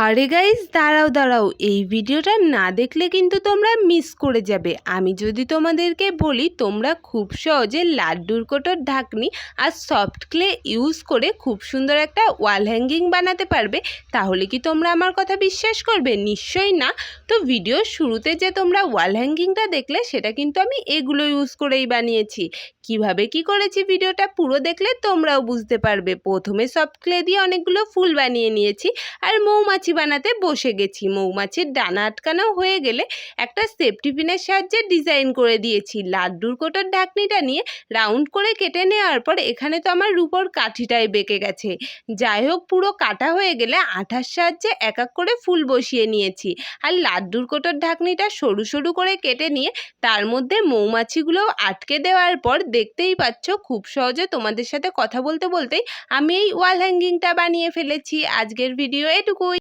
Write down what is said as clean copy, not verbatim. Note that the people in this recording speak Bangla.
আরে গাইস, দাঁড়াও দাঁড়াও, এই ভিডিওটা না দেখলে কিন্তু তোমরা মিস করে যাবে। আমি যদি তোমাদেরকে বলি তোমরা খুব সহজে লাড্ডুর কোটোর ঢাকনি আর সফট ক্লে ইউজ করে খুব সুন্দর একটা ওয়াল হ্যাঙ্গিং বানাতে পারবে, তাহলে কি তোমরা আমার কথা বিশ্বাস করবে? নিশ্চয়ই না। তো ভিডিওর শুরুতে যে তোমরা ওয়াল হ্যাঙ্গিংটা দেখলে সেটা কিন্তু আমি এগুলো ইউজ করেই বানিয়েছি। কিভাবে কি করেছি ভিডিওটা পুরো দেখলে তোমরাও বুঝতে পারবে। প্রথমে সফট ক্লে দিয়ে অনেকগুলো ফুল বানিয়ে নিয়েছি আর মৌমাছি বানাতে বসে গেছি। মৌমাছির ডানা আটকানো হয়ে গেলে একটা সেফটি পিনের সাহায্যে ডিজাইন করে দিয়েছি। লাড্ডুর কোটোর ঢাকনিটা নিয়ে রাউন্ড করে কেটে নেওয়ার পর এখানে তো আমার রূপোর কাঠিটাই বেঁকে গেছে। যাই হোক, পুরো কাটা হয়ে গেলে আঠার সাহায্যে এক এক করে ফুল বসিয়ে নিয়েছি। আর লাড্ডুর কোটোর ঢাকনিটা সরু সরু করে কেটে নিয়ে তার মধ্যে মৌমাছিগুলো আটকে দেওয়ার পর দেখতেই পাচ্ছ খুব সহজে তোমাদের সাথে কথা বলতে বলতেই আমি এই ওয়াল হ্যাঙ্গিংটা বানিয়ে ফেলেছি। আজকের ভিডিও এটুকুই।